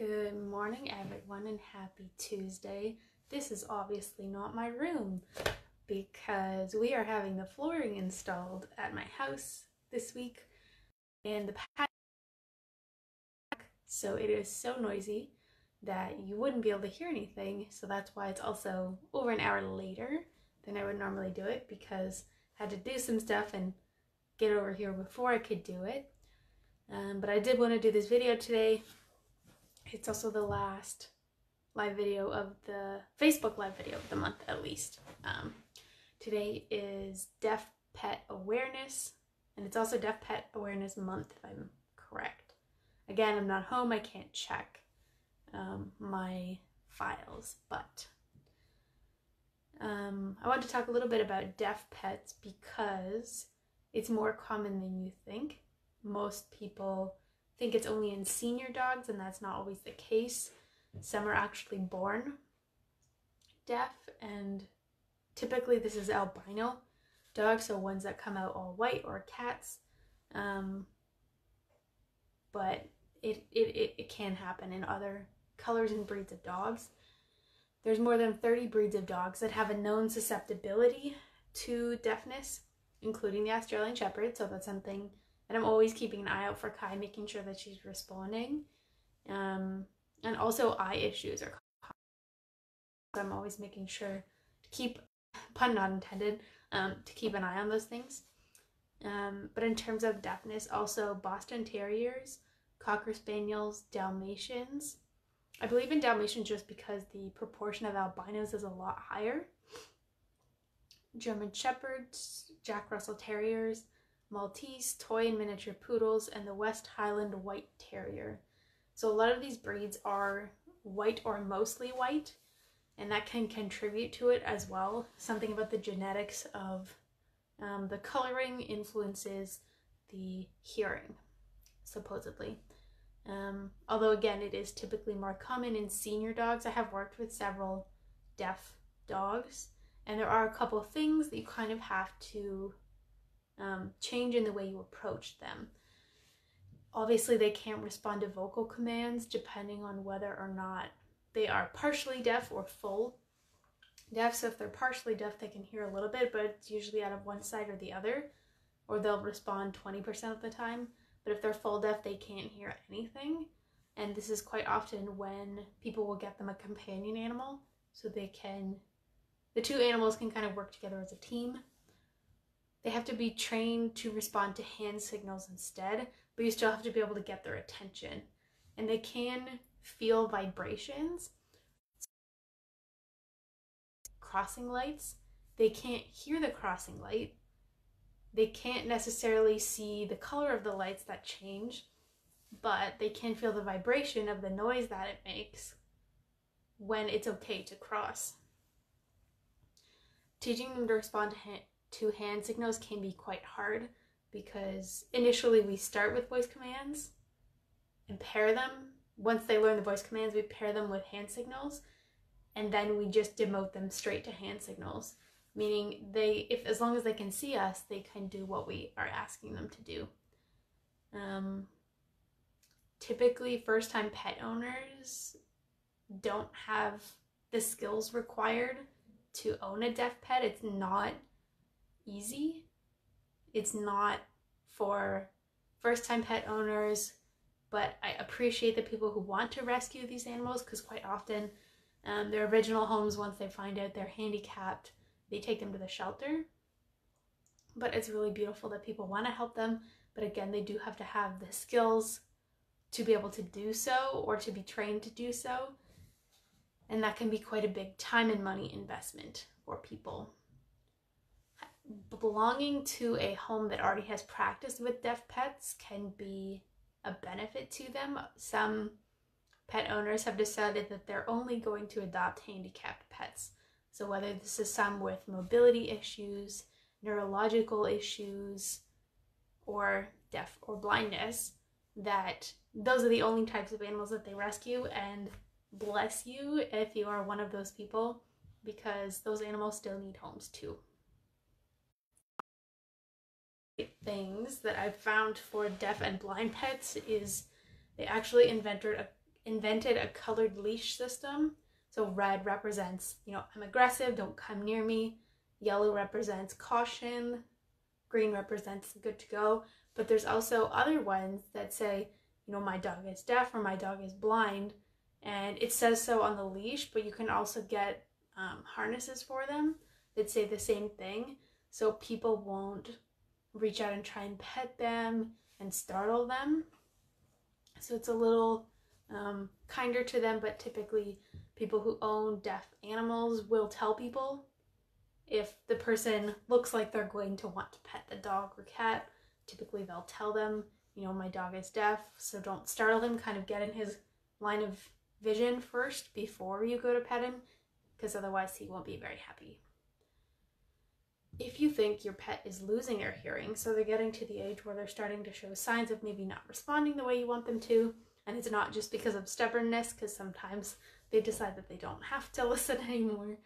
Good morning, everyone, and happy Tuesday. This is obviously not my room because we are having the flooring installed at my house this week, and the patio, so it is so noisy that you wouldn't be able to hear anything. So that's why it's also over an hour later than I would normally do it, because I had to do some stuff and get over here before I could do it. But I did want to do this video today. It's also the last live video of the Facebook live video of the month, at least. Today is Deaf Pet Awareness, and it's also Deaf Pet Awareness Month, if I'm correct. Again, I'm not home, I can't check my files, but I want to talk a little bit about deaf pets because it's more common than you think. Most people think it's only in senior dogs, and that's not always the case. Some are actually born deaf, and typically this is albino dogs, so ones that come out all white, or cats. But it can happen in other colors and breeds of dogs. There's more than 30 breeds of dogs that have a known susceptibility to deafness, including the Australian Shepherd, so that's something and I'm always keeping an eye out for Kai, making sure that she's responding. And also eye issues are common. I'm always making sure to keep, pun not intended, to keep an eye on those things. But in terms of deafness, also Boston Terriers, Cocker Spaniels, Dalmatians. I believe in Dalmatians just because the proportion of albinos is a lot higher. German Shepherds, Jack Russell Terriers, Maltese, toy and miniature poodles, and the West Highland White Terrier. So a lot of these breeds are white or mostly white, and that can contribute to it as well. Something about the genetics of the coloring influences the hearing, supposedly. Although again, it is typically more common in senior dogs. I have worked with several deaf dogs, and there are a couple of things that you kind of have to change in the way you approach them. Obviously, they can't respond to vocal commands depending on whether or not they are partially deaf or full deaf. So if they're partially deaf, they can hear a little bit, but it's usually out of one side or the other, or they'll respond 20% of the time. But if they're full deaf, they can't hear anything. And this is quite often when people will get them a companion animal, so the two animals can kind of work together as a team. They have to be trained to respond to hand signals instead, but you still have to be able to get their attention. And they can feel vibrations. Crossing lights, they can't hear the crossing light. They can't necessarily see the color of the lights that change, but they can feel the vibration of the noise that it makes when it's okay to cross. Teaching them to respond to hand signals can be quite hard because initially we start with voice commands and pair them. Once they learn the voice commands, we pair them with hand signals, and then we just demote them straight to hand signals, meaning as long as they can see us, they can do what we are asking them to do. Typically, first-time pet owners don't have the skills required to own a deaf pet. It's not easy. It's not for first-time pet owners, but I appreciate the people who want to rescue these animals, because quite often their original homes, once they find out they're handicapped, they take them to the shelter. But it's really beautiful that people want to help them, but again, they do have to have the skills to be able to do so, or to be trained to do so, and that can be quite a big time and money investment for people. Belonging to a home that already has practiced with deaf pets can be a benefit to them. Some pet owners have decided that they're only going to adopt handicapped pets. So whether this is some with mobility issues, neurological issues, or deaf or blindness, that those are the only types of animals that they rescue. And bless you if you are one of those people, because those animals still need homes too. Things that I've found for deaf and blind pets is they actually invented invented a colored leash system. So red represents, I'm aggressive, don't come near me. Yellow represents caution. Green represents good to go. But there's also other ones that say, my dog is deaf or my dog is blind. And it says so on the leash, but you can also get harnesses for them that say the same thing. So people won't reach out and try and pet them and startle them. So it's a little kinder to them, but typically people who own deaf animals will tell people if the person looks like they're going to want to pet the dog or cat. Typically they'll tell them, my dog is deaf, so don't startle him, kind of get in his line of vision first before you go to pet him, because otherwise he won't be very happy. If you think your pet is losing their hearing, so they're getting to the age where they're starting to show signs of maybe not responding the way you want them to, and it's not just because of stubbornness, because sometimes they decide that they don't have to listen anymore,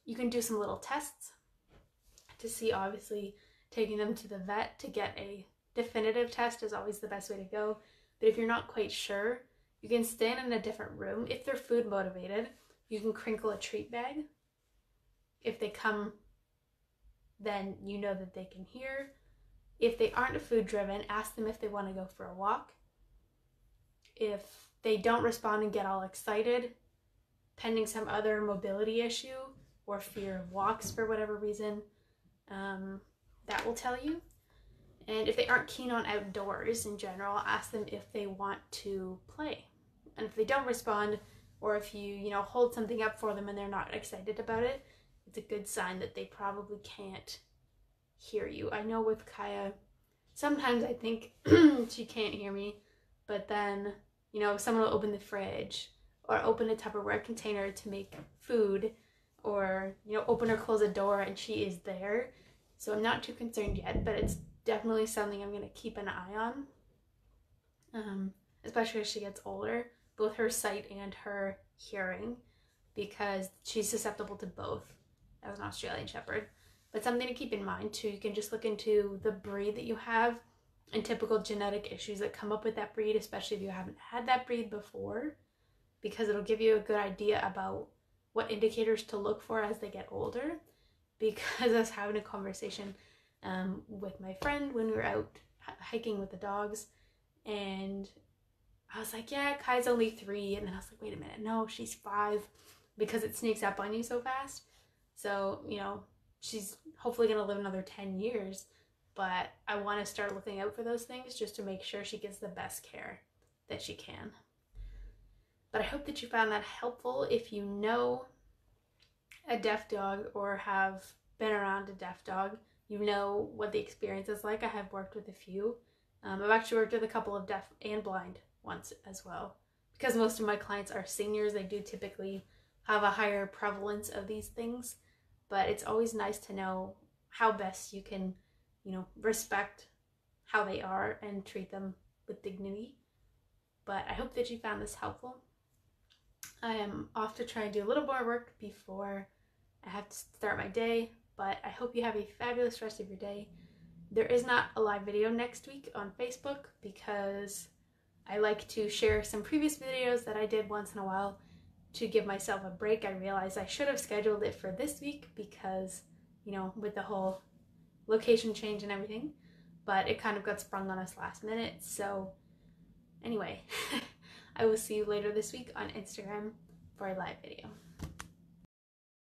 you can do some little tests to see. Obviously, taking them to the vet to get a definitive test is always the best way to go, but if you're not quite sure, you can stand in a different room. If they're food motivated, you can crinkle a treat bag. If they come, then you know that they can hear. If they aren't food driven, ask them if they want to go for a walk. If they don't respond and get all excited, pending some other mobility issue or fear of walks for whatever reason, that will tell you. And if they aren't keen on outdoors in general, ask them if they want to play. And if they don't respond, or if you, hold something up for them and they're not excited about it, it's a good sign that they probably can't hear you. I know with Kaya, sometimes I think she can't hear me, but then, someone will open the fridge or open a Tupperware container to make food, or, open or close a door and she is there. So I'm not too concerned yet, but it's definitely something I'm going to keep an eye on, especially as she gets older, both her sight and her hearing, because she's susceptible to both as an Australian Shepherd. But something to keep in mind too, you can just look into the breed that you have and typical genetic issues that come up with that breed, especially if you haven't had that breed before, because it'll give you a good idea about what indicators to look for as they get older. Because I was having a conversation with my friend when we were out hiking with the dogs, and I was like, yeah, Kai's only 3, and then I was like, wait a minute, no, she's 5, because it sneaks up on you so fast. So, she's hopefully going to live another 10 years, but I want to start looking out for those things just to make sure she gets the best care that she can. But I hope that you found that helpful. If you know a deaf dog or have been around a deaf dog, you know what the experience is like. I have worked with a few. I've actually worked with a couple of deaf and blind once as well. Because most of my clients are seniors, they do typically have a higher prevalence of these things. But it's always nice to know how best you can, respect how they are and treat them with dignity. But I hope that you found this helpful. I am off to try and do a little more work before I have to start my day, but I hope you have a fabulous rest of your day. There is not a live video next week on Facebook because I like to share some previous videos that I did once in a while to give myself a break. I realized I should have scheduled it for this week because, with the whole location change and everything, but it kind of got sprung on us last minute. So anyway, I will see you later this week on Instagram for a live video.